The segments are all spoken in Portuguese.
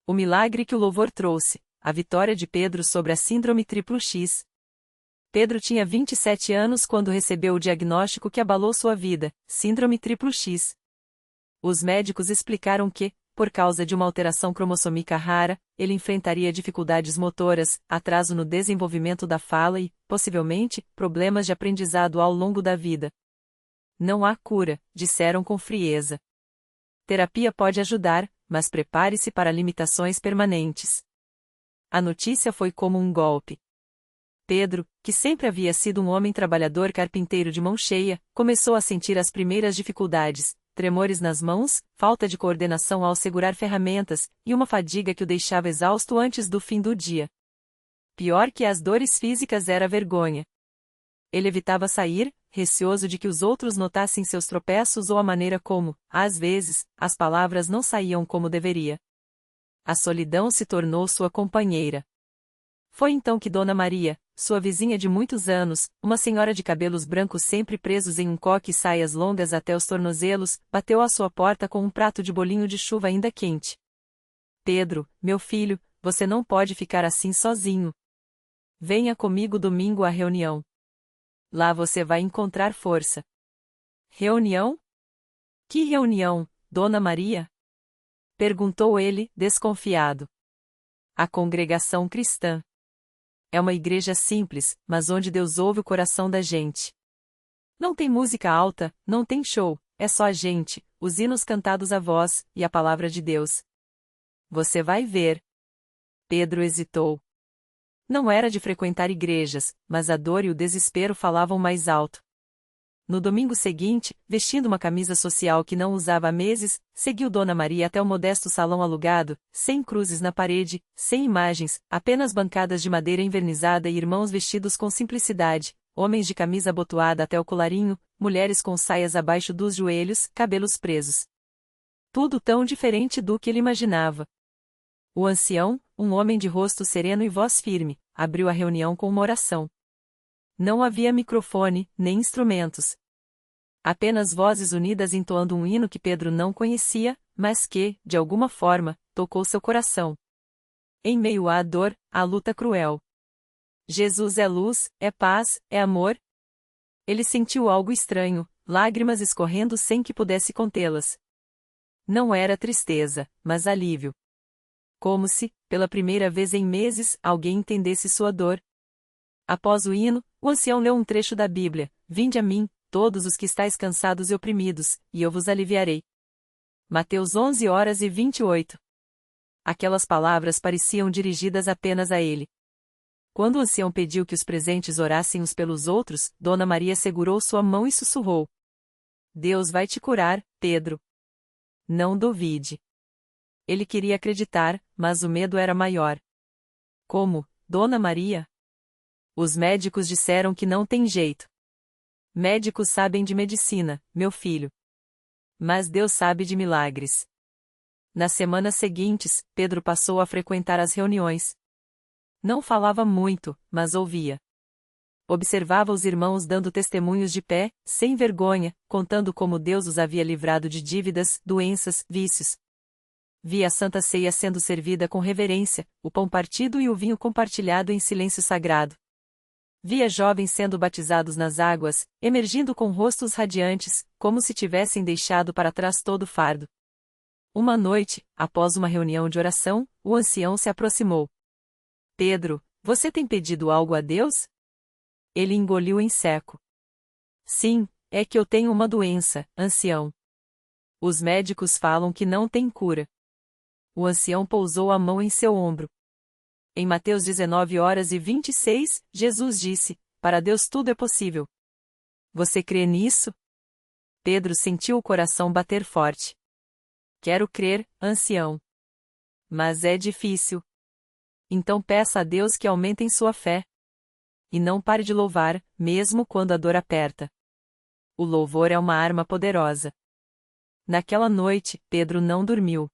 O milagre que o louvor trouxe, a vitória de Pedro sobre a síndrome triplo X. Pedro tinha 27 anos quando recebeu o diagnóstico que abalou sua vida, síndrome triplo X. Os médicos explicaram que, por causa de uma alteração cromossômica rara, ele enfrentaria dificuldades motoras, atraso no desenvolvimento da fala e, possivelmente, problemas de aprendizado ao longo da vida. Não há cura, disseram com frieza. Terapia pode ajudar, mas prepare-se para limitações permanentes. A notícia foi como um golpe. Pedro, que sempre havia sido um homem trabalhador carpinteiro de mão cheia, começou a sentir as primeiras dificuldades, tremores nas mãos, falta de coordenação ao segurar ferramentas, e uma fadiga que o deixava exausto antes do fim do dia. Pior que as dores físicas era a vergonha. Ele evitava sair, receoso de que os outros notassem seus tropeços ou a maneira como, às vezes, as palavras não saíam como deveria. A solidão se tornou sua companheira. Foi então que Dona Maria, sua vizinha de muitos anos, uma senhora de cabelos brancos sempre presos em um coque e saias longas até os tornozelos, bateu à sua porta com um prato de bolinho de chuva ainda quente. Pedro, meu filho, você não pode ficar assim sozinho. Venha comigo domingo à reunião. Lá você vai encontrar força. Reunião? Que reunião, Dona Maria? Perguntou ele, desconfiado. A congregação cristã. É uma igreja simples, mas onde Deus ouve o coração da gente. Não tem música alta, não tem show, é só a gente, os hinos cantados à voz, e a palavra de Deus. Você vai ver. Pedro hesitou. Não era de frequentar igrejas, mas a dor e o desespero falavam mais alto. No domingo seguinte, vestindo uma camisa social que não usava há meses, seguiu Dona Maria até o modesto salão alugado, sem cruzes na parede, sem imagens, apenas bancadas de madeira envernizada e irmãos vestidos com simplicidade, homens de camisa abotoada até o colarinho, mulheres com saias abaixo dos joelhos, cabelos presos. Tudo tão diferente do que ele imaginava. O ancião, um homem de rosto sereno e voz firme, abriu a reunião com uma oração. Não havia microfone, nem instrumentos. Apenas vozes unidas entoando um hino que Pedro não conhecia, mas que, de alguma forma, tocou seu coração. Em meio à dor, à luta cruel. Jesus é luz, é paz, é amor. Ele sentiu algo estranho, lágrimas escorrendo sem que pudesse contê-las. Não era tristeza, mas alívio. Como se, pela primeira vez em meses, alguém entendesse sua dor. Após o hino, o ancião leu um trecho da Bíblia: Vinde a mim, todos os que estáis cansados e oprimidos, e eu vos aliviarei. Mateus 11h28. Aquelas palavras pareciam dirigidas apenas a ele. Quando o ancião pediu que os presentes orassem uns pelos outros, Dona Maria segurou sua mão e sussurrou: Deus vai te curar, Pedro. Não duvide. Ele queria acreditar, mas o medo era maior. Como, Dona Maria? Os médicos disseram que não tem jeito. Médicos sabem de medicina, meu filho. Mas Deus sabe de milagres. Nas semanas seguintes, Pedro passou a frequentar as reuniões. Não falava muito, mas ouvia. Observava os irmãos dando testemunhos de pé, sem vergonha, contando como Deus os havia livrado de dívidas, doenças, vícios. Via a Santa Ceia sendo servida com reverência, o pão partido e o vinho compartilhado em silêncio sagrado. Via jovens sendo batizados nas águas, emergindo com rostos radiantes, como se tivessem deixado para trás todo o fardo. Uma noite, após uma reunião de oração, o ancião se aproximou. Pedro, você tem pedido algo a Deus? Ele engoliu em seco. Sim, é que eu tenho uma doença, ancião. Os médicos falam que não tem cura. O ancião pousou a mão em seu ombro. Em Mateus 19h26, Jesus disse: Para Deus tudo é possível. Você crê nisso? Pedro sentiu o coração bater forte. Quero crer, ancião. Mas é difícil. Então peça a Deus que aumentem sua fé. E não pare de louvar, mesmo quando a dor aperta. O louvor é uma arma poderosa. Naquela noite, Pedro não dormiu.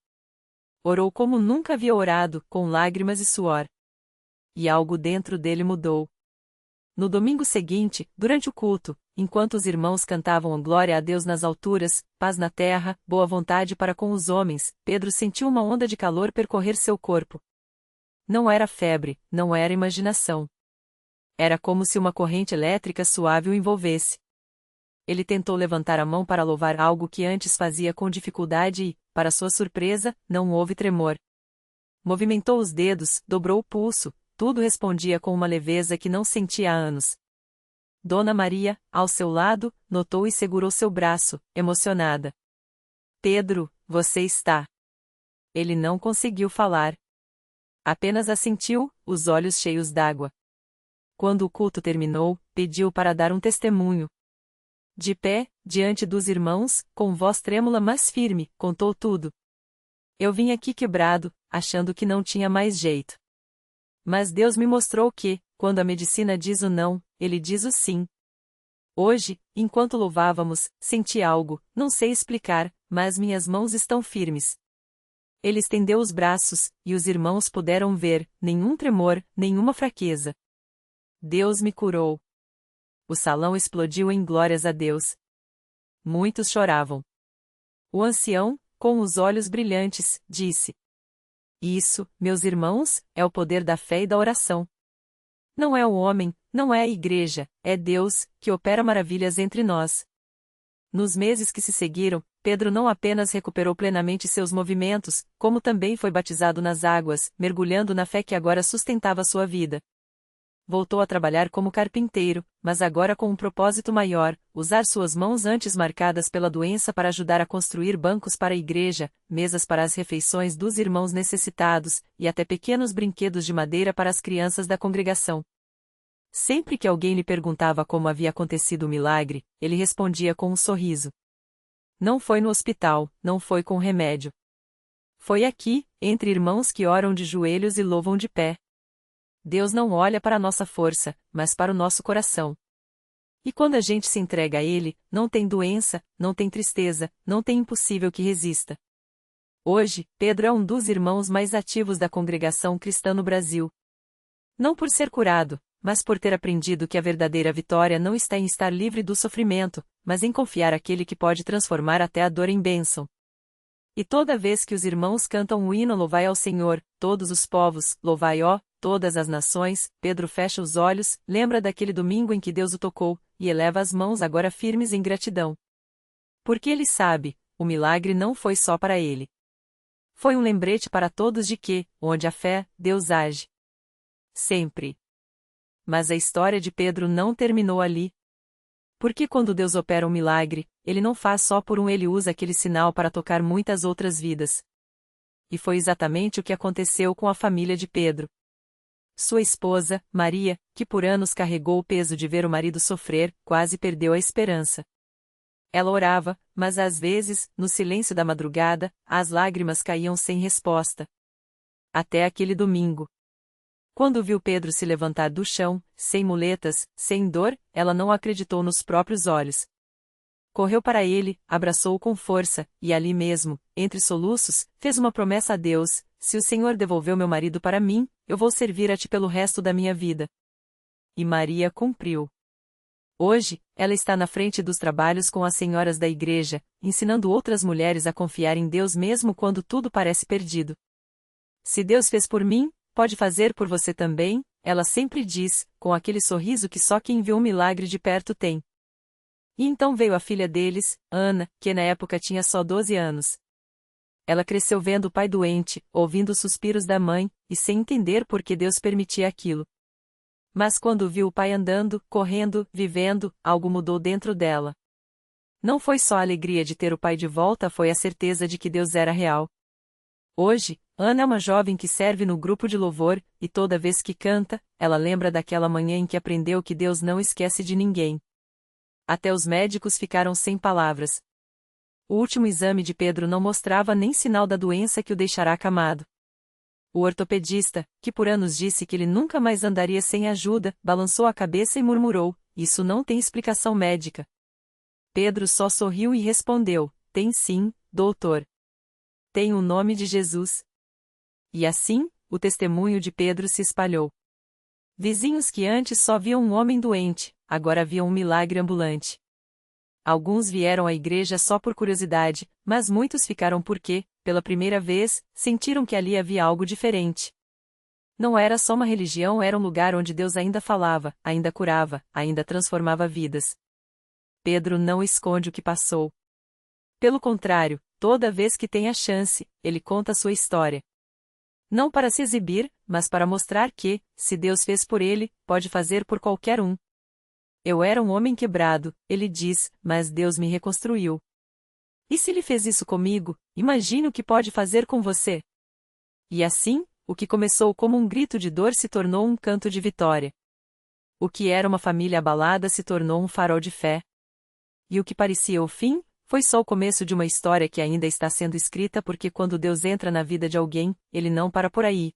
Orou como nunca havia orado, com lágrimas e suor. E algo dentro dele mudou. No domingo seguinte, durante o culto, enquanto os irmãos cantavam glória a Deus nas alturas, paz na terra, boa vontade para com os homens, Pedro sentiu uma onda de calor percorrer seu corpo. Não era febre, não era imaginação. Era como se uma corrente elétrica suave o envolvesse. Ele tentou levantar a mão para louvar algo que antes fazia com dificuldade e, para sua surpresa, não houve tremor. Movimentou os dedos, dobrou o pulso, tudo respondia com uma leveza que não sentia há anos. Dona Maria, ao seu lado, notou e segurou seu braço, emocionada. Pedro, você está. Ele não conseguiu falar. Apenas assentiu, os olhos cheios d'água. Quando o culto terminou, pediu para dar um testemunho. De pé, diante dos irmãos, com voz trêmula mas firme, contou tudo. Eu vim aqui quebrado, achando que não tinha mais jeito. Mas Deus me mostrou que, quando a medicina diz o não, Ele diz o sim. Hoje, enquanto louvávamos, senti algo, não sei explicar, mas minhas mãos estão firmes. Ele estendeu os braços, e os irmãos puderam ver, nenhum tremor, nenhuma fraqueza. Deus me curou. O salão explodiu em glórias a Deus. Muitos choravam. O ancião, com os olhos brilhantes, disse: Isso, meus irmãos, é o poder da fé e da oração. Não é o homem, não é a igreja, é Deus, que opera maravilhas entre nós. Nos meses que se seguiram, Pedro não apenas recuperou plenamente seus movimentos, como também foi batizado nas águas, mergulhando na fé que agora sustentava sua vida. Voltou a trabalhar como carpinteiro, mas agora com um propósito maior, usar suas mãos antes marcadas pela doença para ajudar a construir bancos para a igreja, mesas para as refeições dos irmãos necessitados, e até pequenos brinquedos de madeira para as crianças da congregação. Sempre que alguém lhe perguntava como havia acontecido o milagre, ele respondia com um sorriso. Não foi no hospital, não foi com remédio. Foi aqui, entre irmãos que oram de joelhos e louvam de pé. Deus não olha para a nossa força, mas para o nosso coração. E quando a gente se entrega a Ele, não tem doença, não tem tristeza, não tem impossível que resista. Hoje, Pedro é um dos irmãos mais ativos da congregação cristã no Brasil. Não por ser curado, mas por ter aprendido que a verdadeira vitória não está em estar livre do sofrimento, mas em confiar àquele que pode transformar até a dor em bênção. E toda vez que os irmãos cantam o hino Louvai ao Senhor, todos os povos, louvai ó, todas as nações, Pedro fecha os olhos, lembra daquele domingo em que Deus o tocou, e eleva as mãos agora firmes em gratidão. Porque ele sabe, o milagre não foi só para ele. Foi um lembrete para todos de que, onde há fé, Deus age. Sempre. Mas a história de Pedro não terminou ali. Porque quando Deus opera um milagre, Ele não faz só por um, Ele usa aquele sinal para tocar muitas outras vidas. E foi exatamente o que aconteceu com a família de Pedro. Sua esposa, Maria, que por anos carregou o peso de ver o marido sofrer, quase perdeu a esperança. Ela orava, mas às vezes, no silêncio da madrugada, as lágrimas caíam sem resposta. Até aquele domingo. Quando viu Pedro se levantar do chão, sem muletas, sem dor, ela não acreditou nos próprios olhos. Correu para ele, abraçou-o com força, e ali mesmo, entre soluços, fez uma promessa a Deus: se o Senhor devolveu meu marido para mim, eu vou servir a ti pelo resto da minha vida. E Maria cumpriu. Hoje, ela está na frente dos trabalhos com as senhoras da igreja, ensinando outras mulheres a confiar em Deus mesmo quando tudo parece perdido. Se Deus fez por mim, pode fazer por você também, ela sempre diz, com aquele sorriso que só quem viu um milagre de perto tem. E então veio a filha deles, Ana, que na época tinha só 12 anos. Ela cresceu vendo o pai doente, ouvindo os suspiros da mãe, e sem entender por que Deus permitia aquilo. Mas quando viu o pai andando, correndo, vivendo, algo mudou dentro dela. Não foi só a alegria de ter o pai de volta, foi a certeza de que Deus era real. Hoje, Ana é uma jovem que serve no grupo de louvor, e toda vez que canta, ela lembra daquela manhã em que aprendeu que Deus não esquece de ninguém. Até os médicos ficaram sem palavras. O último exame de Pedro não mostrava nem sinal da doença que o deixará acamado. O ortopedista, que por anos disse que ele nunca mais andaria sem ajuda, balançou a cabeça e murmurou: isso não tem explicação médica. Pedro só sorriu e respondeu: tem sim, doutor. Tem o nome de Jesus. E assim, o testemunho de Pedro se espalhou. Vizinhos que antes só viam um homem doente, agora havia um milagre ambulante. Alguns vieram à igreja só por curiosidade, mas muitos ficaram porque, pela primeira vez, sentiram que ali havia algo diferente. Não era só uma religião, era um lugar onde Deus ainda falava, ainda curava, ainda transformava vidas. Pedro não esconde o que passou. Pelo contrário, toda vez que tem a chance, ele conta sua história. Não para se exibir, mas para mostrar que, se Deus fez por ele, pode fazer por qualquer um. Eu era um homem quebrado, ele diz, mas Deus me reconstruiu. E se ele fez isso comigo, imagine o que pode fazer com você. E assim, o que começou como um grito de dor se tornou um canto de vitória. O que era uma família abalada se tornou um farol de fé. E o que parecia o fim, foi só o começo de uma história que ainda está sendo escrita, porque quando Deus entra na vida de alguém, ele não para por aí.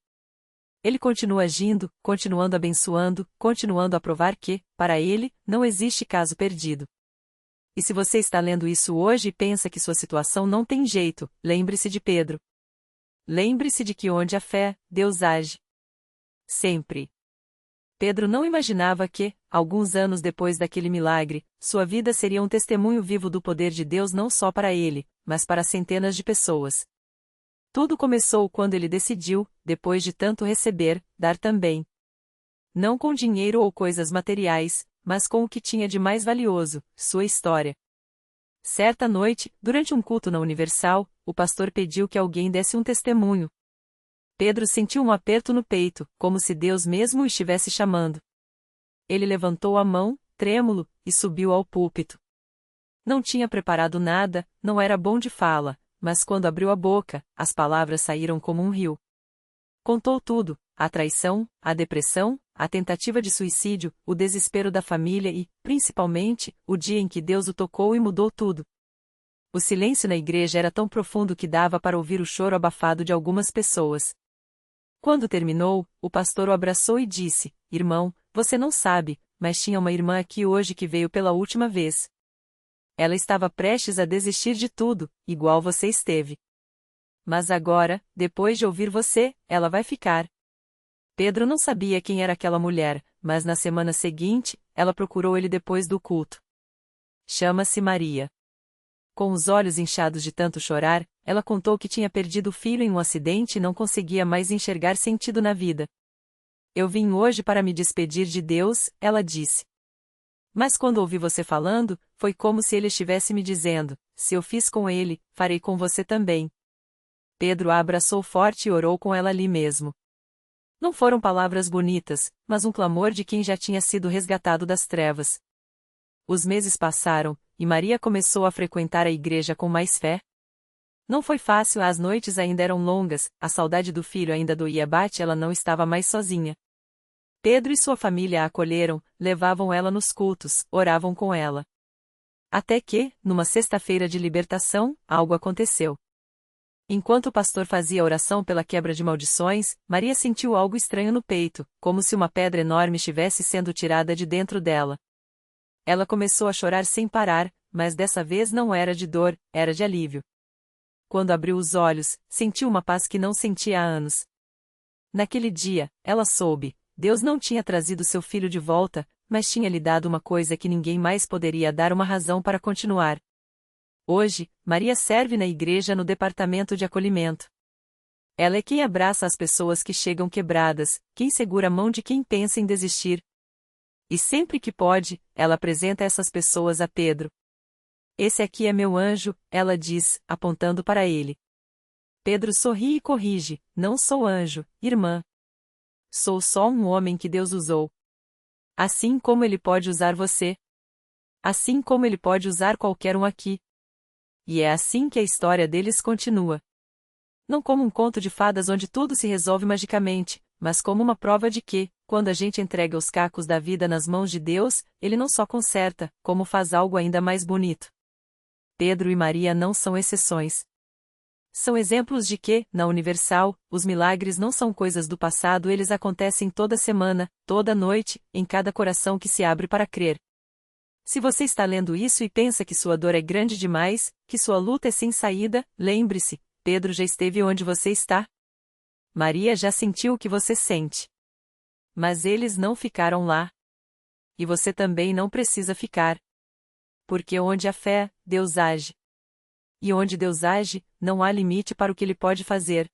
Ele continua agindo, continuando abençoando, continuando a provar que, para ele, não existe caso perdido. E se você está lendo isso hoje e pensa que sua situação não tem jeito, lembre-se de Pedro. Lembre-se de que onde há fé, Deus age. Sempre. Pedro não imaginava que, alguns anos depois daquele milagre, sua vida seria um testemunho vivo do poder de Deus não só para ele, mas para centenas de pessoas. Tudo começou quando ele decidiu, depois de tanto receber, dar também. Não com dinheiro ou coisas materiais, mas com o que tinha de mais valioso, sua história. Certa noite, durante um culto na Universal, o pastor pediu que alguém desse um testemunho. Pedro sentiu um aperto no peito, como se Deus mesmo o estivesse chamando. Ele levantou a mão, trêmulo, e subiu ao púlpito. Não tinha preparado nada, não era bom de fala, mas quando abriu a boca, as palavras saíram como um rio. Contou tudo: a traição, a depressão, a tentativa de suicídio, o desespero da família e, principalmente, o dia em que Deus o tocou e mudou tudo. O silêncio na igreja era tão profundo que dava para ouvir o choro abafado de algumas pessoas. Quando terminou, o pastor o abraçou e disse: "Irmão, você não sabe, mas tinha uma irmã aqui hoje que veio pela última vez. Ela estava prestes a desistir de tudo, igual você esteve. Mas agora, depois de ouvir você, ela vai ficar." Pedro não sabia quem era aquela mulher, mas na semana seguinte, ela procurou ele depois do culto. Chama-se Maria. Com os olhos inchados de tanto chorar, ela contou que tinha perdido o filho em um acidente e não conseguia mais enxergar sentido na vida. "Eu vim hoje para me despedir de Deus", ela disse. "Mas quando ouvi você falando, foi como se ele estivesse me dizendo: se eu fiz com ele, farei com você também." Pedro a abraçou forte e orou com ela ali mesmo. Não foram palavras bonitas, mas um clamor de quem já tinha sido resgatado das trevas. Os meses passaram, e Maria começou a frequentar a igreja com mais fé. Não foi fácil, as noites ainda eram longas, a saudade do filho ainda doía bate, ela não estava mais sozinha. Pedro e sua família a acolheram, levavam ela nos cultos, oravam com ela. Até que, numa sexta-feira de libertação, algo aconteceu. Enquanto o pastor fazia oração pela quebra de maldições, Maria sentiu algo estranho no peito, como se uma pedra enorme estivesse sendo tirada de dentro dela. Ela começou a chorar sem parar, mas dessa vez não era de dor, era de alívio. Quando abriu os olhos, sentiu uma paz que não sentia há anos. Naquele dia, ela soube: Deus não tinha trazido seu filho de volta, mas tinha lhe dado uma coisa que ninguém mais poderia dar, uma razão para continuar. Hoje, Maria serve na igreja no departamento de acolhimento. Ela é quem abraça as pessoas que chegam quebradas, quem segura a mão de quem pensa em desistir. E sempre que pode, ela apresenta essas pessoas a Pedro. "Esse aqui é meu anjo", ela diz, apontando para ele. Pedro sorri e corrige: "Não sou anjo, irmã. Sou só um homem que Deus usou. Assim como ele pode usar você. Assim como ele pode usar qualquer um aqui." E é assim que a história deles continua. Não como um conto de fadas onde tudo se resolve magicamente, mas como uma prova de que, quando a gente entrega os cacos da vida nas mãos de Deus, Ele não só conserta, como faz algo ainda mais bonito. Pedro e Maria não são exceções. São exemplos de que, na Universal, os milagres não são coisas do passado, eles acontecem toda semana, toda noite, em cada coração que se abre para crer. Se você está lendo isso e pensa que sua dor é grande demais, que sua luta é sem saída, lembre-se: Pedro já esteve onde você está. Maria já sentiu o que você sente. Mas eles não ficaram lá. E você também não precisa ficar. Porque onde há fé, Deus age. E onde Deus age, não há limite para o que Ele pode fazer.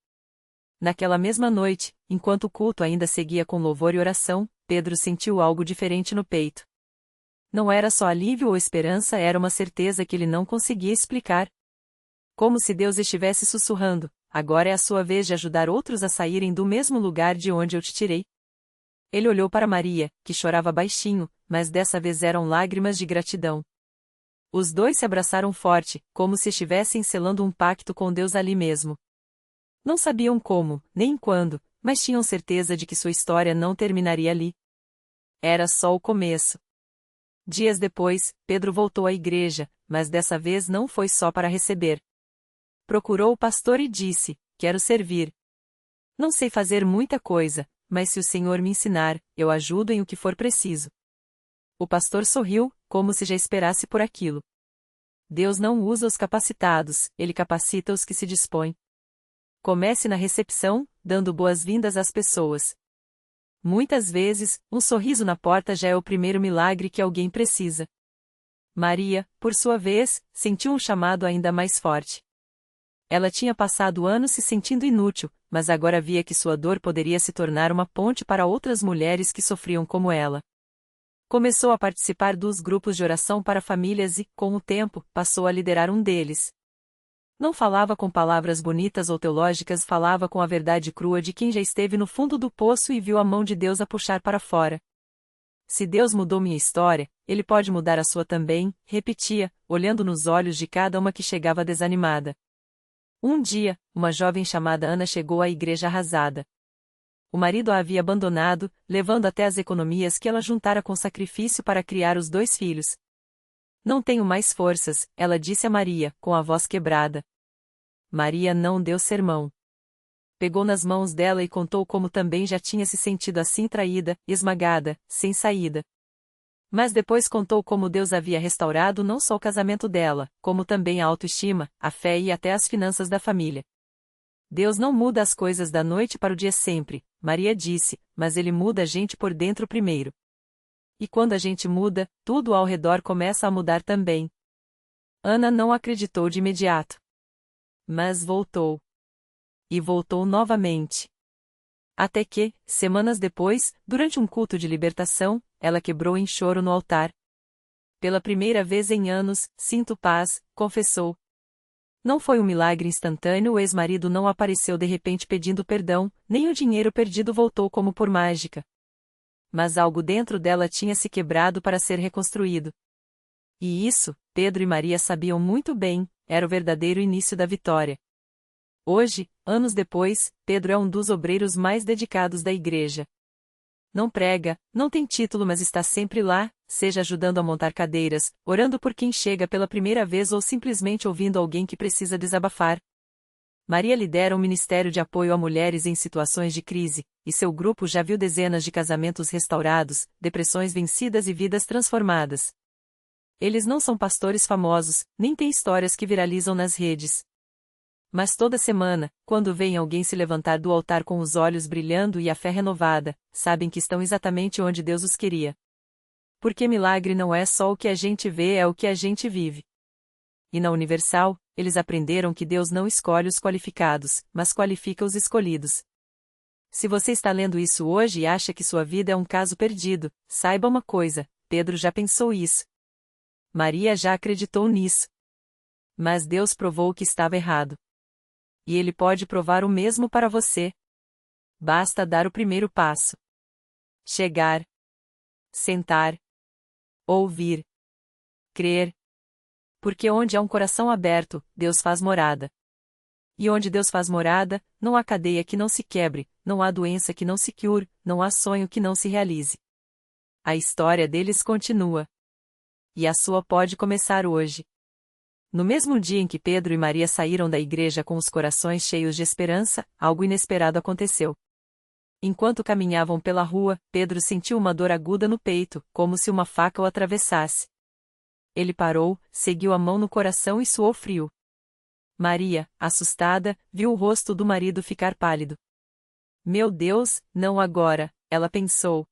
Naquela mesma noite, enquanto o culto ainda seguia com louvor e oração, Pedro sentiu algo diferente no peito. Não era só alívio ou esperança, era uma certeza que ele não conseguia explicar. Como se Deus estivesse sussurrando: agora é a sua vez de ajudar outros a saírem do mesmo lugar de onde eu te tirei. Ele olhou para Maria, que chorava baixinho, mas dessa vez eram lágrimas de gratidão. Os dois se abraçaram forte, como se estivessem selando um pacto com Deus ali mesmo. Não sabiam como, nem quando, mas tinham certeza de que sua história não terminaria ali. Era só o começo. Dias depois, Pedro voltou à igreja, mas dessa vez não foi só para receber. Procurou o pastor e disse: quero servir. Não sei fazer muita coisa, mas se o Senhor me ensinar, eu ajudo em o que for preciso. O pastor sorriu, como se já esperasse por aquilo. Deus não usa os capacitados, Ele capacita os que se dispõem. Comece na recepção, dando boas-vindas às pessoas. Muitas vezes, um sorriso na porta já é o primeiro milagre que alguém precisa. Maria, por sua vez, sentiu um chamado ainda mais forte. Ela tinha passado anos se sentindo inútil, mas agora via que sua dor poderia se tornar uma ponte para outras mulheres que sofriam como ela. Começou a participar dos grupos de oração para famílias e, com o tempo, passou a liderar um deles. Não falava com palavras bonitas ou teológicas, falava com a verdade crua de quem já esteve no fundo do poço e viu a mão de Deus a puxar para fora. Se Deus mudou minha história, Ele pode mudar a sua também, repetia, olhando nos olhos de cada uma que chegava desanimada. Um dia, uma jovem chamada Ana chegou à igreja arrasada. O marido a havia abandonado, levando até as economias que ela juntara com sacrifício para criar os 2 filhos. Não tenho mais forças, ela disse a Maria, com a voz quebrada. Maria não deu sermão. Pegou nas mãos dela e contou como também já tinha se sentido assim traída, esmagada, sem saída. Mas depois contou como Deus havia restaurado não só o casamento dela, como também a autoestima, a fé e até as finanças da família. Deus não muda as coisas da noite para o dia sempre, Maria disse, mas Ele muda a gente por dentro primeiro. E quando a gente muda, tudo ao redor começa a mudar também. Ana não acreditou de imediato. Mas voltou. E voltou novamente. Até que, semanas depois, durante um culto de libertação, ela quebrou em choro no altar. Pela primeira vez em anos, sinto paz, confessou. Não foi um milagre instantâneo, o ex-marido não apareceu de repente pedindo perdão, nem o dinheiro perdido voltou como por mágica. Mas algo dentro dela tinha se quebrado para ser reconstruído. E isso, Pedro e Maria sabiam muito bem, era o verdadeiro início da vitória. Hoje, anos depois, Pedro é um dos obreiros mais dedicados da igreja. Não prega, não tem título, mas está sempre lá, seja ajudando a montar cadeiras, orando por quem chega pela primeira vez ou simplesmente ouvindo alguém que precisa desabafar. Maria lidera um ministério de apoio a mulheres em situações de crise, e seu grupo já viu dezenas de casamentos restaurados, depressões vencidas e vidas transformadas. Eles não são pastores famosos, nem têm histórias que viralizam nas redes. Mas toda semana, quando veem alguém se levantar do altar com os olhos brilhando e a fé renovada, sabem que estão exatamente onde Deus os queria. Porque milagre não é só o que a gente vê, é o que a gente vive. E na Universal, eles aprenderam que Deus não escolhe os qualificados, mas qualifica os escolhidos. Se você está lendo isso hoje e acha que sua vida é um caso perdido, saiba uma coisa: Pedro já pensou isso. Maria já acreditou nisso. Mas Deus provou que estava errado. E Ele pode provar o mesmo para você. Basta dar o primeiro passo. Chegar. Sentar. Ouvir. Crer. Porque onde há um coração aberto, Deus faz morada. E onde Deus faz morada, não há cadeia que não se quebre, não há doença que não se cure, não há sonho que não se realize. A história deles continua. E a sua pode começar hoje. No mesmo dia em que Pedro e Maria saíram da igreja com os corações cheios de esperança, algo inesperado aconteceu. Enquanto caminhavam pela rua, Pedro sentiu uma dor aguda no peito, como se uma faca o atravessasse. Ele parou, seguiu a mão no coração e suou frio. Maria, assustada, viu o rosto do marido ficar pálido. Meu Deus, não agora, ela pensou.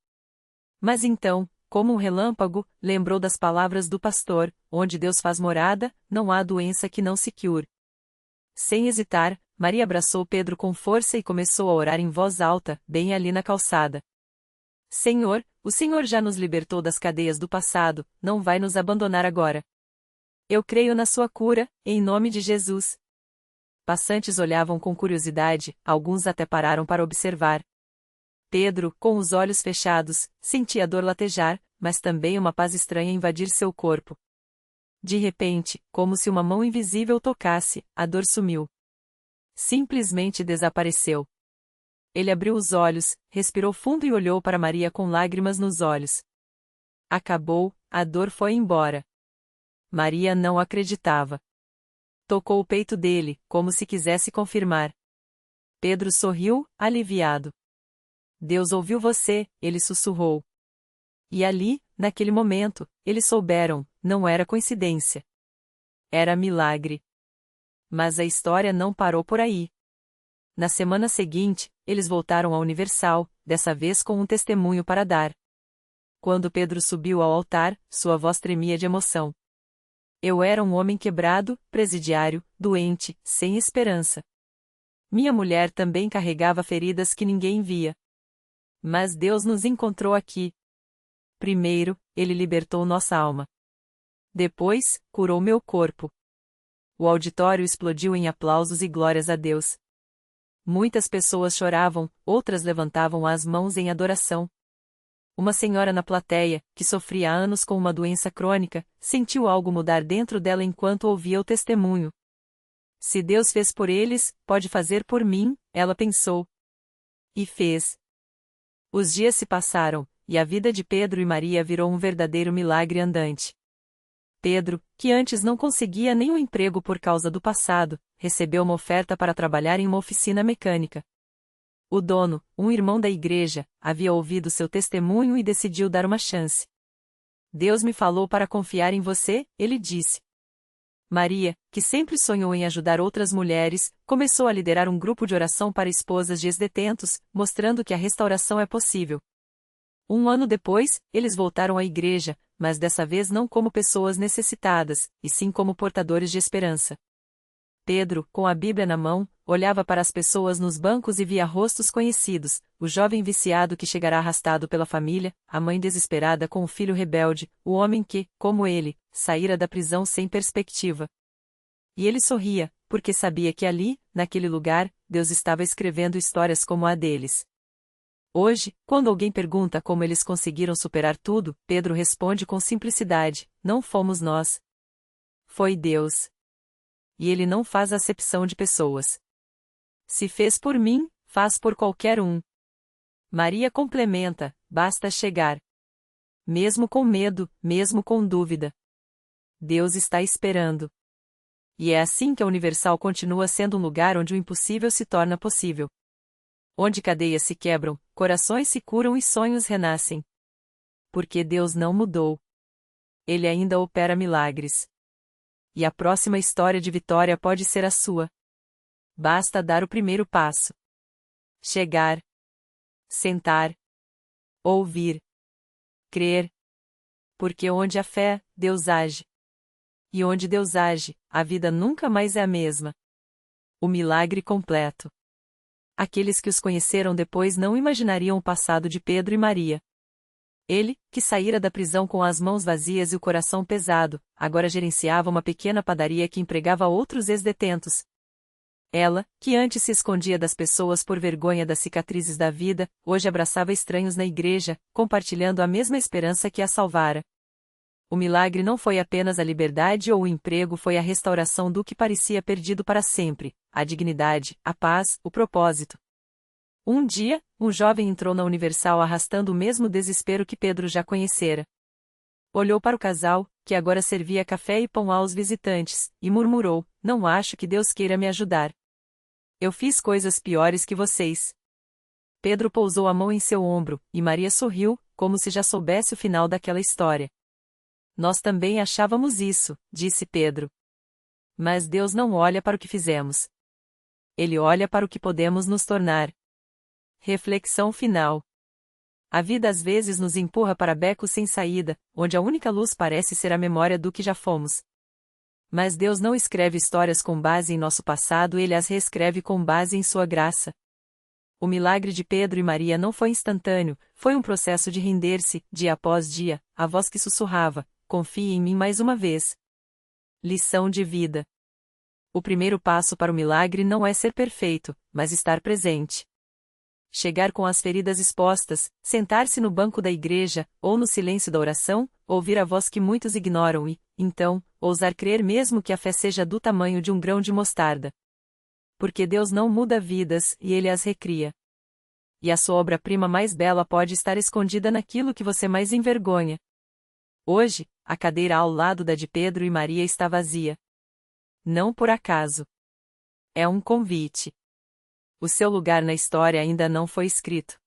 Mas então, como um relâmpago, lembrou das palavras do pastor: onde Deus faz morada, não há doença que não se cure. Sem hesitar, Maria abraçou Pedro com força e começou a orar em voz alta, bem ali na calçada. Senhor, o Senhor já nos libertou das cadeias do passado, não vai nos abandonar agora. Eu creio na sua cura, em nome de Jesus. Passantes olhavam com curiosidade, alguns até pararam para observar. Pedro, com os olhos fechados, sentia a dor latejar, mas também uma paz estranha invadir seu corpo. De repente, como se uma mão invisível tocasse, a dor sumiu. Simplesmente desapareceu. Ele abriu os olhos, respirou fundo e olhou para Maria com lágrimas nos olhos. Acabou, a dor foi embora. Maria não acreditava. Tocou o peito dele, como se quisesse confirmar. Pedro sorriu, aliviado. Deus ouviu você, ele sussurrou. E ali, naquele momento, eles souberam, não era coincidência. Era milagre. Mas a história não parou por aí. Na semana seguinte, eles voltaram à Universal, dessa vez com um testemunho para dar. Quando Pedro subiu ao altar, sua voz tremia de emoção. Eu era um homem quebrado, presidiário, doente, sem esperança. Minha mulher também carregava feridas que ninguém via. Mas Deus nos encontrou aqui. Primeiro, Ele libertou nossa alma. Depois, curou meu corpo. O auditório explodiu em aplausos e glórias a Deus. Muitas pessoas choravam, outras levantavam as mãos em adoração. Uma senhora na plateia, que sofria há anos com uma doença crônica, sentiu algo mudar dentro dela enquanto ouvia o testemunho. Se Deus fez por eles, pode fazer por mim, ela pensou. E fez. Os dias se passaram, e a vida de Pedro e Maria virou um verdadeiro milagre andante. Pedro, que antes não conseguia nenhum emprego por causa do passado, recebeu uma oferta para trabalhar em uma oficina mecânica. O dono, um irmão da igreja, havia ouvido seu testemunho e decidiu dar uma chance. Deus me falou para confiar em você, ele disse. Maria, que sempre sonhou em ajudar outras mulheres, começou a liderar um grupo de oração para esposas de ex-detentos, mostrando que a restauração é possível. Um ano depois, eles voltaram à igreja, mas dessa vez não como pessoas necessitadas, e sim como portadores de esperança. Pedro, com a Bíblia na mão, olhava para as pessoas nos bancos e via rostos conhecidos, o jovem viciado que chegará arrastado pela família, a mãe desesperada com o filho rebelde, o homem que, como ele, saíra da prisão sem perspectiva. E ele sorria, porque sabia que ali, naquele lugar, Deus estava escrevendo histórias como a deles. Hoje, quando alguém pergunta como eles conseguiram superar tudo, Pedro responde com simplicidade: não fomos nós. Foi Deus. E Ele não faz acepção de pessoas. Se fez por mim, faz por qualquer um. Maria complementa: basta chegar. Mesmo com medo, mesmo com dúvida. Deus está esperando. E é assim que a Universal continua sendo um lugar onde o impossível se torna possível. Onde cadeias se quebram, corações se curam e sonhos renascem. Porque Deus não mudou. Ele ainda opera milagres. E a próxima história de vitória pode ser a sua. Basta dar o primeiro passo. Chegar. Sentar. Ouvir. Crer. Porque onde há fé, Deus age. E onde Deus age, a vida nunca mais é a mesma. O milagre completo. Aqueles que os conheceram depois não imaginariam o passado de Pedro e Maria. Ele, que saíra da prisão com as mãos vazias e o coração pesado, agora gerenciava uma pequena padaria que empregava outros ex-detentos. Ela, que antes se escondia das pessoas por vergonha das cicatrizes da vida, hoje abraçava estranhos na igreja, compartilhando a mesma esperança que a salvara. O milagre não foi apenas a liberdade ou o emprego, foi a restauração do que parecia perdido para sempre, a dignidade, a paz, o propósito. Um dia, um jovem entrou na Universal arrastando o mesmo desespero que Pedro já conhecera. Olhou para o casal, que agora servia café e pão aos visitantes, e murmurou: não acho que Deus queira me ajudar. Eu fiz coisas piores que vocês. Pedro pousou a mão em seu ombro, e Maria sorriu, como se já soubesse o final daquela história. Nós também achávamos isso, disse Pedro. Mas Deus não olha para o que fizemos. Ele olha para o que podemos nos tornar. Reflexão final. A vida às vezes nos empurra para becos sem saída, onde a única luz parece ser a memória do que já fomos. Mas Deus não escreve histórias com base em nosso passado, Ele as reescreve com base em sua graça. O milagre de Pedro e Maria não foi instantâneo, foi um processo de render-se, dia após dia, a voz que sussurrava: confie em mim mais uma vez. Lição de vida. O primeiro passo para o milagre não é ser perfeito, mas estar presente. Chegar com as feridas expostas, sentar-se no banco da igreja, ou no silêncio da oração, ouvir a voz que muitos ignoram e, então, ousar crer mesmo que a fé seja do tamanho de um grão de mostarda. Porque Deus não muda vidas, e Ele as recria. E a sua obra-prima mais bela pode estar escondida naquilo que você mais envergonha. Hoje, a cadeira ao lado da de Pedro e Maria está vazia. Não por acaso. É um convite. O seu lugar na história ainda não foi escrito.